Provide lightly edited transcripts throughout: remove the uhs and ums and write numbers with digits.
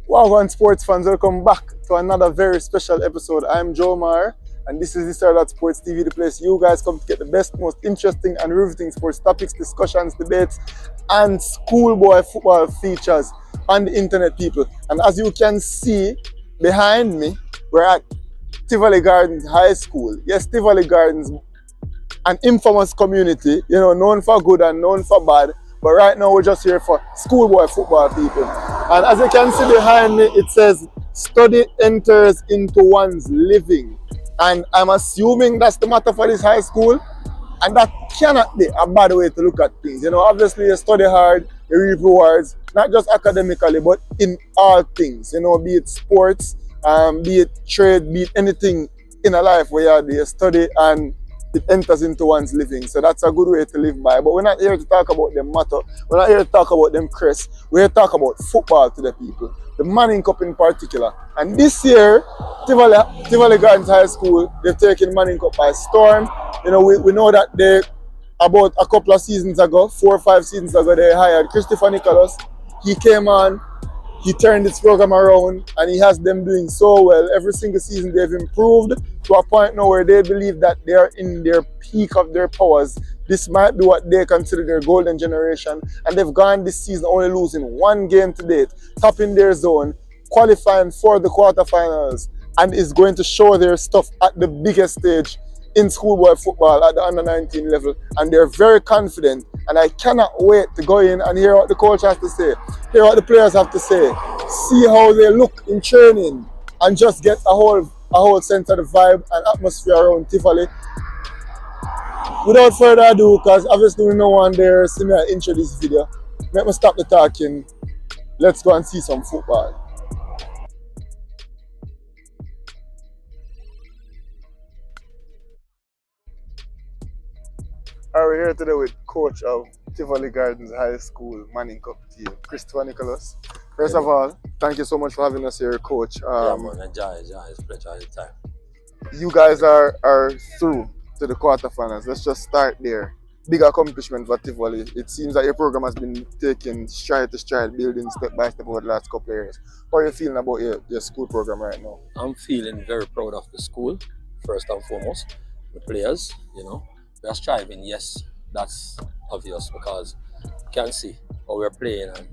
Wagwan sports fans, welcome back to another very special episode. I'm Joe Mar, and this is the Star Sports TV, the place you guys come to get the best, most interesting and riveting sports topics, discussions, debates, and schoolboy football features on the internet, people. And as you can see behind me, we're at Tivoli Gardens High School. Yes, Tivoli Gardens, an infamous community, known for good and known for bad. But right now we're just here for schoolboy football, people. And as you can see behind me, it says, study enters into one's living. And I'm assuming that's the matter for this high school. And that cannot be a bad way to look at things. Obviously you study hard, you reap rewards, not just academically, but in all things. Be it sports, be it trade, be it anything in a life where you study and it enters into one's living. So that's a good way to live by. But we're not here to talk about them matter. We're not here to talk about them crest. We're here to talk about football to the people. The Manning Cup in particular. And this year, Tivoli Gardens High School, they've taken Manning Cup by storm. We know that about a couple of seasons ago, 4 or 5 seasons ago, they hired Christopher Nicholas. He came on, he turned this program around, and he has them doing so well. Every single season they've improved to a point now where they believe that they are in their peak of their powers. This might be what they consider their golden generation, and they've gone this season only losing 1 game to date, topping their zone, qualifying for the quarterfinals, and is going to show their stuff at the biggest stage in schoolboy football at the under-19 level. And they're very confident, and I cannot wait to go in and hear what the coach has to say, hear what the players have to say, see how they look in training, and just get a whole sense of the vibe and atmosphere around Tivoli. Without further ado, because obviously we know one there, see me intro this video. Let me stop the talking. Let's go and see some football. Alright, we're here today with coach of Tivoli Gardens High School Manning Cup team, Christopher Nicholas. First of all, thank you so much for having us here, coach. Yeah, man, enjoy, it's a pleasure all the time. You guys are through to the quarterfinals. Let's just start there. Big accomplishment for Tivoli. It seems that your program has been taking stride to stride, building step by step over the last couple of years. How are you feeling about your school program right now? I'm feeling very proud of the school, first and foremost. The players, we are striving, yes, that's obvious because you can see how we're playing. And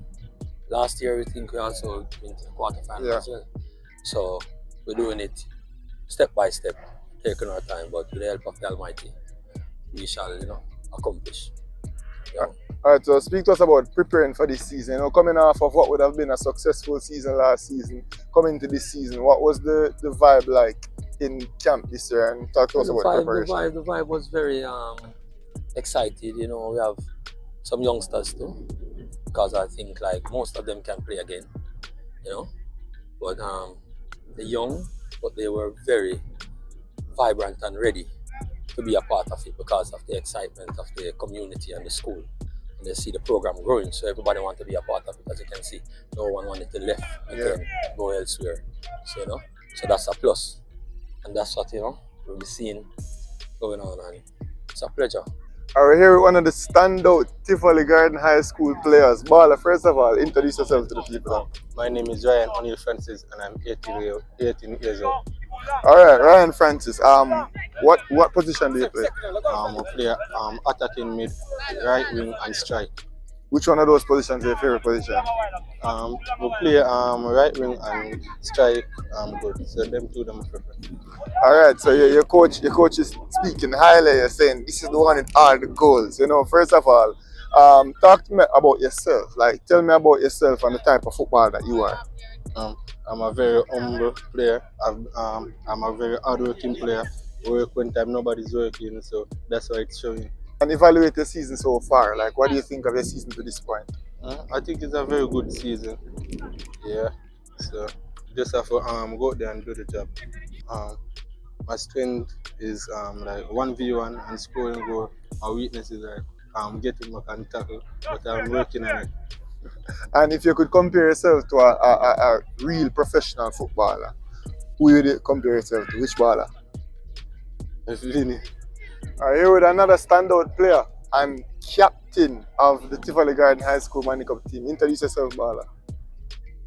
last year, we think we also went to the quarterfinals as well. So we're doing it step by step, taking our time, but with the help of the Almighty, we shall, accomplish. Alright, so speak to us about preparing for this season. Coming off of what would have been a successful season last season, coming to this season, what was the vibe like in camp this year? And talk to us about preparation. The vibe was very excited. We have some youngsters too, because I think like most of them can play again. But they're young, but they were very vibrant and ready to be a part of it because of the excitement of the community and the school. And they see the program growing, so everybody wants to be a part of it. As you can see, no one wanted to left and then go elsewhere. So so that's a plus. And that's what we'll be seeing going on, and it's a pleasure. We're here with one of the standout Tivoli Garden High School players. Bala, first of all, introduce yourself to the people. My name is Ryan O'Neill Francis, and I'm 18 years old. Alright, Ryan Francis. What position do you play? I play attacking mid, right wing, and strike. Which one of those positions is your favorite position? We play right wing and strike good. So them two them prefer. Alright, so your coach is speaking highly. You're saying this is the one with all the goals. First of all, talk to me about yourself. Like, tell me about yourself and the type of football that you are. I'm a very humble player. I'm a very hardworking player. Work when time nobody's working, so that's why it's showing. And evaluate your season so far. Like, what do you think of your season to this point? I think it's a very good season. Yeah. So just have to go out there and do the job. My strength is like 1v1 and scoring goal. My weakness is like getting back and tackle, but I'm working on it. And if you could compare yourself to a real professional footballer, who would you compare yourself to? Which baller? Vinny. Here with another standout player, and captain of the Tivoli Garden High School Money Cup team. Introduce yourself, Bala.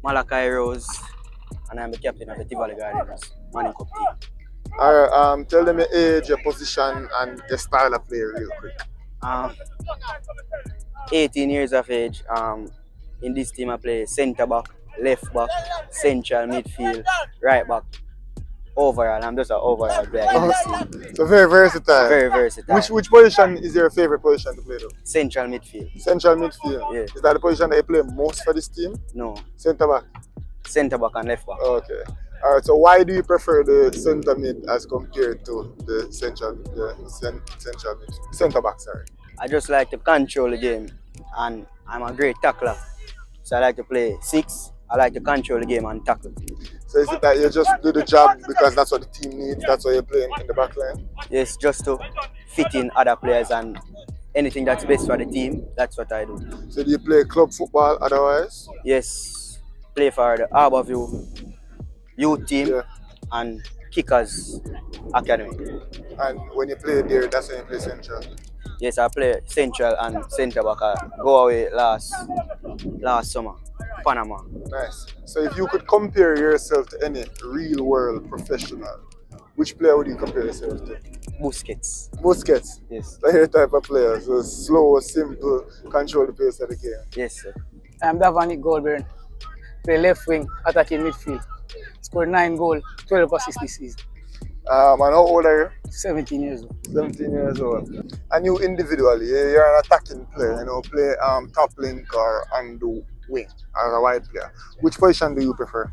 Malachi Rose, and I'm the captain of the Tivoli Gardens Money Cup team. Alright, tell them your age, your position, and your style of play real quick. 18 years of age. In this team I play centre back, left back, central midfield, right back. Overall, I'm just an overall player in this team. So very versatile. Very versatile. Which position is your favorite position to play though? Central midfield. Central midfield. Yeah. Is that the position that you play most for this team? No. Centre back. Centre back and left back. Okay. Alright, so why do you prefer the centre mid as compared to the central mid? Centre back, sorry. I just like to control the game, and I'm a great tackler. So I like to play 6. I like to control the game and tackle. So is it that you just do the job because that's what the team needs, that's why you're playing in the back line? Yes, just to fit in other players and anything that's best for the team, that's what I do. So do you play club football otherwise? Yes, play for the Harborview youth team Yeah. and Kickers Academy. And when you play there, that's when you play central? Yes, I play central and centre back. I go away last summer, Panama. Nice. So if you could compare yourself to any real world professional, which player would you compare yourself to? Busquets. Busquets. Yes. Like your type of player. So slow, simple, control the pace of the game. Yes, sir. I'm Davani Goldburn. Play left wing, attacking midfield. Scored 9 goals, 12 assists this season. And how old are you? 17 years old. 17 years old. And you individually, you're an attacking player, play top link or on the wing as a wide player. Which position do you prefer?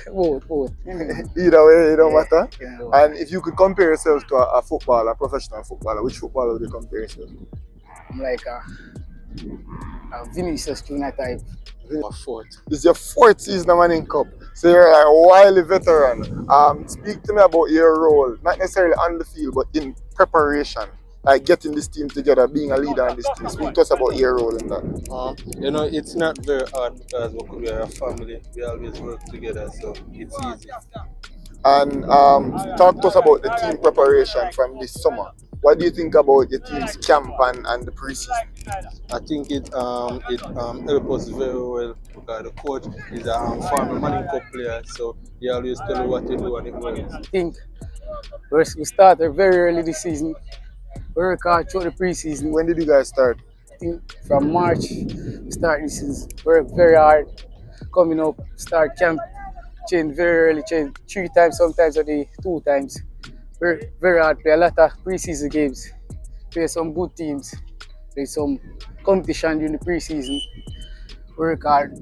Both. Either way, it don't matter. Yeah. And if you could compare yourself to a footballer, a professional footballer, which footballer would you compare yourself to? I'm like a Vinicius Junior type. This is your 4th season of Manning Cup, so you're a wily veteran. Speak to me about your role, not necessarily on the field, but in preparation, like getting this team together, being a leader on this team. Speak to us about your role in that. It's not very hard because we are a family. We always work together, so it's easy. And talk to us about the team preparation from this summer. What do you think about your team's camp and the preseason? I think it helps us very well because the coach is a former Manning Cup player, so he always tell you what to do and it works. I think we started very early this season. We work hard through the preseason. When did you guys start? I think from March we start this season. Work very hard. Coming up, start camp, train very early, train 3 times, sometimes a day, 2 times. Very, very hard. Play a lot of preseason games. Play some good teams. Play some competition during the preseason. Work hard.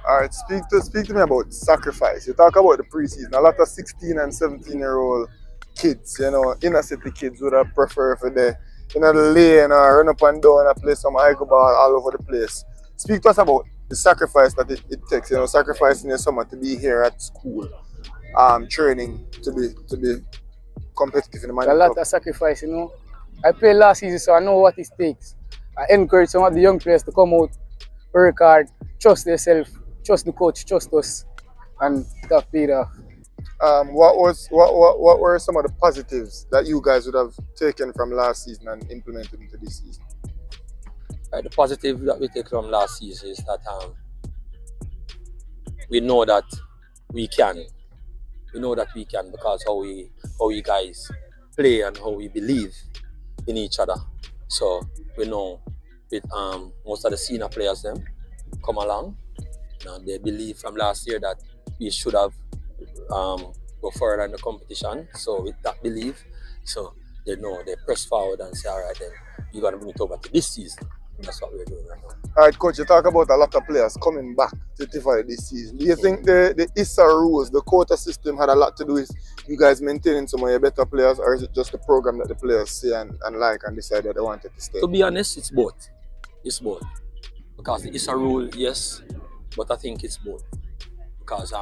Alright, speak to me about sacrifice. You talk about the preseason. A lot of 16 and 17-year-old kids, inner city kids would have preferred for the lane or run up and down and play some high ball all over the place. Speak to us about the sacrifice that it takes, sacrificing your summer to be here at school, training to be competitive in the Manning A lot Cup. of sacrifice, I played last season, so I know what it takes. I encourage some of the young players to come out, work hard, trust themselves, trust the coach, trust us, and that paid off. What were some of the positives that you guys would have taken from last season and implemented into this season? The positive that we take from last season is that we know that we can. We know that we can because how we guys play and how we believe in each other. So we know with most of the senior players them come along. They believe from last year that we should have go further in the competition. So with that belief, so they know they press forward and say, all right, then you got to bring it over to this season. And that's what we're doing right now. All right, coach, you talk about a lot of players coming back to Tivoli this season. Do you think the ISA rules, the quota system had a lot to do with you guys maintaining some of your better players, or is it just the program that the players see and like and decide that they wanted to stay? To be honest, it's both. It's both. Because the ISA rule, yes, but I think it's both. Because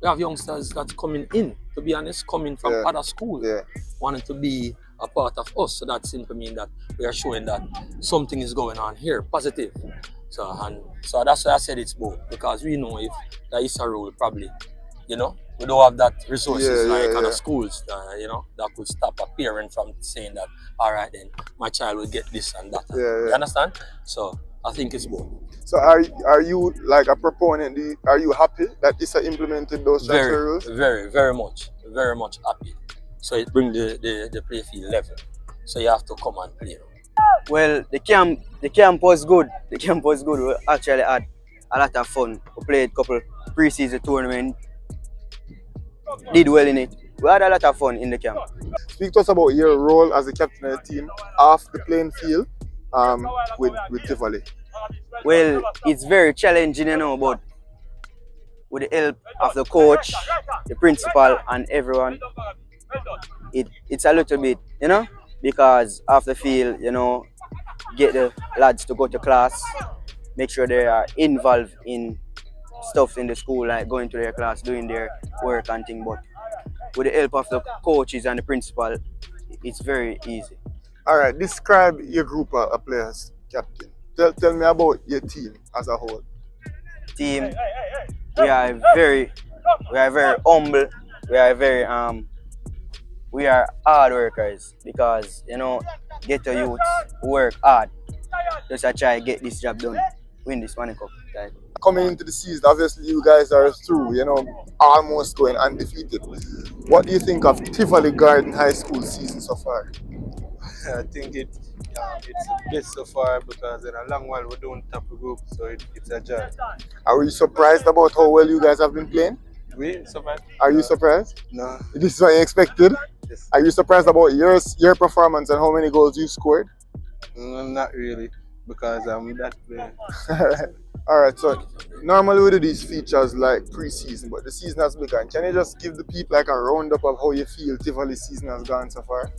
we have youngsters that's coming in, to be honest, coming from other schools, wanting to be a part of us. So that simply means that we are showing that something is going on here, positive. So that's why I said it's both, because we know if the ISA rule probably you know, we don't have that resources Yeah, like yeah, on yeah. the schools, you know, that could stop a parent from saying that, all right, then my child will get this and that. Yeah, yeah. You understand? So I think it's both. So are you like a proponent? Are you happy that ISA implemented those transfer rules? Very much happy. So it brings the play field level. So you have to come and play. Well, the camp was good. The camp was good. We actually had a lot of fun. We played a couple preseason tournaments. Did well in it. We had a lot of fun in the camp. Speak to us about your role as the captain of the team off the playing field with Tivoli. Well, it's very challenging, you know, but with the help of the coach, the principal, and everyone, it's a little bit, you know, because off the field, you know, get the lads to go to class, make sure they are involved in stuff in the school, like going to their class, doing their work and things. But with the help of the coaches and the principal, it's very easy. All right, describe your group of players, captain. Tell me about your team as a whole. Team, we are very humble. We are hard workers because, you know, ghetto youths work hard. Just to try get this job done, win this money cup. Like. Coming into the season, obviously you guys are through, you know, almost going undefeated. What do you think of Tivoli Garden High School season so far? I think it's the best so far because in a long while we don't top the group, so it's a joy. Are you surprised about how well you guys have been playing? We survived. Are you surprised? No. This is what you expected? Yes. Are you surprised about your performance and how many goals you scored? Not really, because I'm that player. Alright, so normally we do these features like pre-season, but the season has begun. Can you just give the people like a roundup of how you feel Tivoli season has gone so far?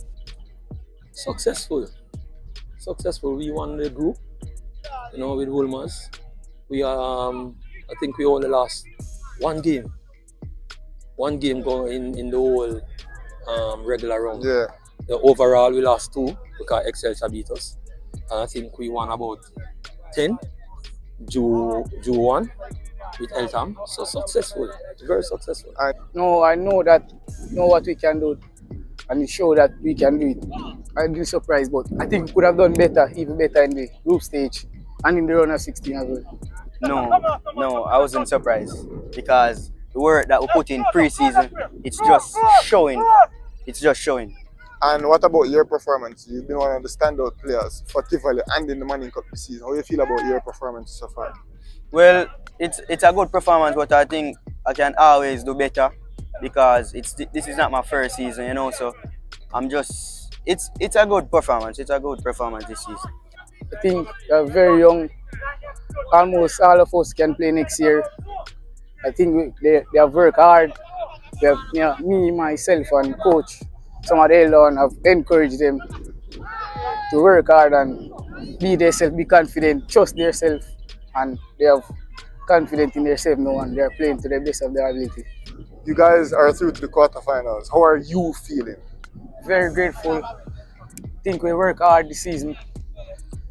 Successful. We won the group, you know, with Wolmers. We I think we only lost one game going in the whole regular round. Yeah. The overall we lost 2 because Excelsior beat us. And I think we won about 10. Drew 1 with Eltham. So successful, very successful. No, I know what we can do, and show that we can do it. I'd be surprised, but I think we could have done better, even better in the group stage and in the round of 16 as well. No, I wasn't surprised because the work that we put in pre-season, it's just showing. And what about your performance? You've been one of the standout players for Tivoli and in the Manning Cup this season. How do you feel about your performance so far? Well, it's a good performance, but I think I can always do better because this is not my first season, you know. So it's a good performance. It's a good performance this season. I think they're very young. Almost all of us can play next year. I think they have worked hard. They have, you know, me, myself, and coach. Some of the elder have encouraged them to work hard and be themselves, be confident, trust themselves, and they have confidence in themselves now and they're playing to the best of their ability. You guys are through to the quarterfinals. How are you feeling? Very grateful. I think we work hard this season.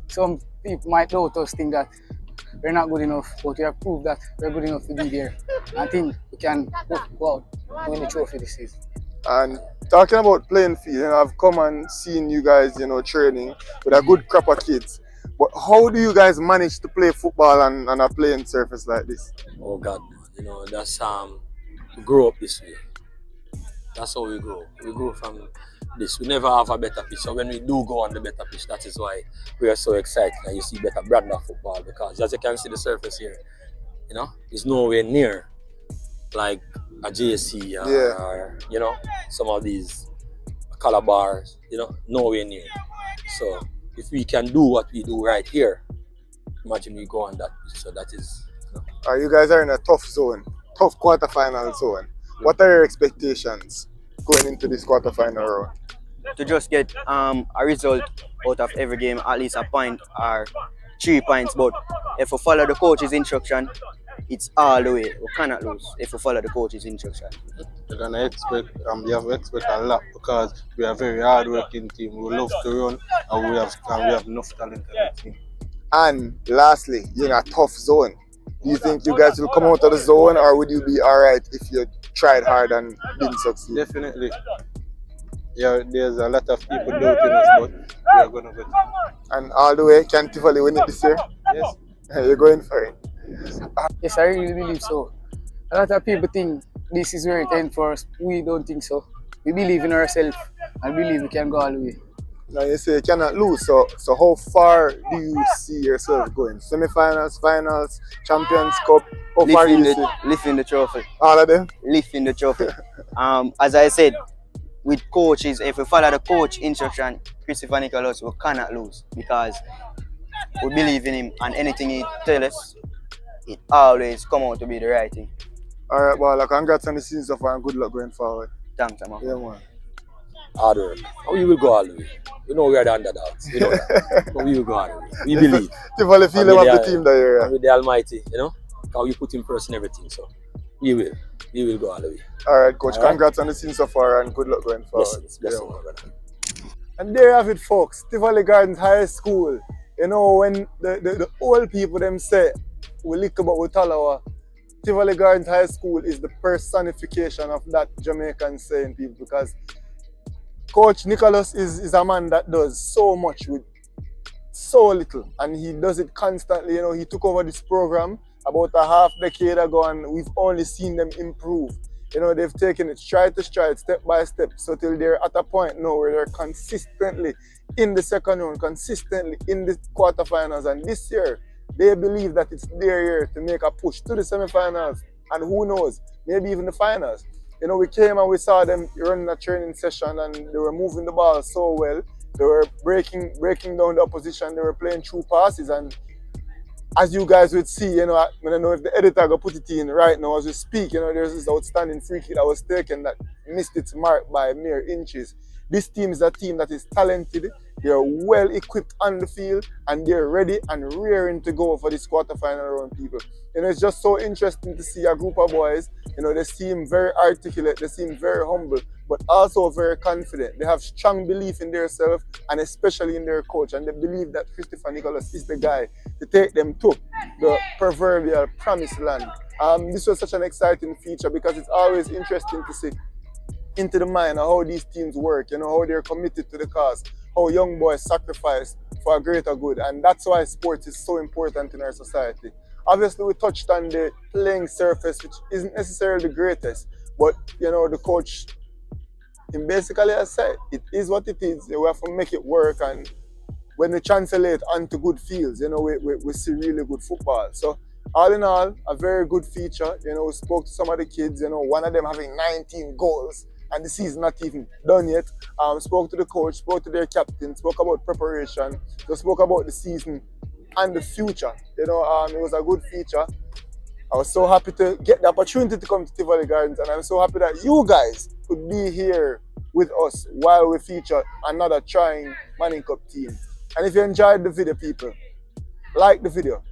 Some people might doubt us, think that we're not good enough, but we have proved that we're good enough to be there. I think we can go out and win the trophy this season. And talking about playing field, you know, I've come and seen you guys, you know, training with a good crop of kids. But how do you guys manage to play football on a playing surface like this? Oh God, you know, that's we grow up this way. That's how we grow. We grow from this. We never have a better pitch. So when we do go on the better pitch, that is why we are so excited and you see better brand of football, because as you can see the surface here, you know, it's nowhere near like a JC or you know, some of these Calabars, you know, nowhere near. So if we can do what we do right here, imagine we go on that pitch. So that is, you know. You guys are in a tough zone, tough quarterfinal zone. What are your expectations going into this quarterfinal round? To just get a result out of every game, at least a point or 3 points. But if we follow the coach's instruction, it's all the way. We cannot lose if we follow the coach's instruction. We're gonna expect, we have to expect a lot because we are a very hard-working team. We love to run, and we have enough talent in the team. And lastly, you're in a tough zone. Do you think you guys will come out of the zone, or would you be alright if you tried hard and didn't succeed? Definitely. Yeah, there's a lot of people doubting us, but we are gonna go. And all the way, can Tivoli win it this year? Yes. You're going for it. Yes, I really believe so. A lot of people think this is where it ends for us. We don't think so. We believe in ourselves and believe we can go all the way. Now you say you cannot lose, so how far do you see yourself going? Semi-finals, finals, Champions Cup? How far do you see? Lifting the trophy. All of them? Lifting the trophy. As I said, with coaches, if we follow the coach instruction, Christopher Nicholas, we cannot lose because we believe in him and anything he tells us, it always come out to be the right thing. Alright, well, congrats on the season so far and good luck going forward. Thanks, man. Yeah, man. Hard work. We will go all the way. You know we are the underdogs. You know that. But we will go all the way. We believe. Tivoli feel them of the team that year. And with the Almighty, you know, how you put him first in everything. So we will. We will go all the way. Alright, coach. All right. Congrats on the season so far and good luck going forward. Blessings, Yeah, my brother. and there you have it, folks. Tivoli Gardens High School. You know, when the old people them say, we lick about with Talawa, Tivoli Gardens High School is the personification of that Jamaican saying, people, because Coach Nicholas is a man that does so much with so little, and he does it constantly. You know, he took over this program about a half decade ago, and we've only seen them improve. You know, they've taken it stride to stride, step by step, so till they're at a point now where they're consistently in the second round, consistently in the quarterfinals, and this year they believe that it's their year to make a push to the semifinals, and who knows, maybe even the finals. You know, we came and we saw them running a training session and they were moving the ball so well. They were breaking down the opposition. They were playing through passes. And as you guys would see, you know, I don't know if the editor will put it in right now as we speak, you know, there's this outstanding free kick that was taken that missed its mark by mere inches. This team is a team that is talented, they're well equipped on the field, and they're ready and rearing to go for this quarterfinal round, people. You know, it's just so interesting to see a group of boys, you know, they seem very articulate, they seem very humble, but also very confident. They have strong belief in themselves and especially in their coach, and they believe that Christopher Nicholas is the guy to take them to the proverbial promised land. This was such an exciting feature because it's always interesting to see into the mind of how these teams work, you know, how they're committed to the cause, how young boys sacrifice for a greater good, and that's why sports is so important in our society. Obviously, we touched on the playing surface, which isn't necessarily the greatest, but, you know, the coach, he basically has said, it is what it is, we have to make it work, and when we translate onto good fields, you know, we see really good football. So, all in all, a very good feature. You know, we spoke to some of the kids, you know, one of them having 19 goals, and the season not even done yet. Spoke to the coach, spoke to their captain, spoke about preparation, just spoke about the season and the future. You know, it was a good feature. I was so happy to get the opportunity to come to Tivoli Gardens, and I'm so happy that you guys could be here with us while we feature another trying Manning Cup team. And if you enjoyed the video, people, like the video,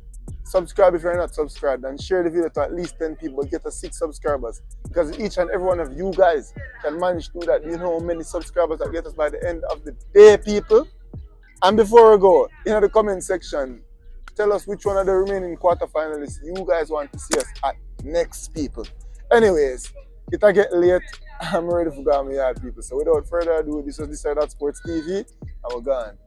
subscribe if you're not subscribed, and share the video to at least 10 people. Get us 6 subscribers, because each and every one of you guys can manage to do that. Do you know how many subscribers that get us by the end of the day, people? And before we go, in the comment section, tell us which one of the remaining quarterfinalists you guys want to see us at next, people. Anyways, it'll get late. I'm ready for go on my yard, people. So without further ado, this was This Side Sports TV, and we're gone.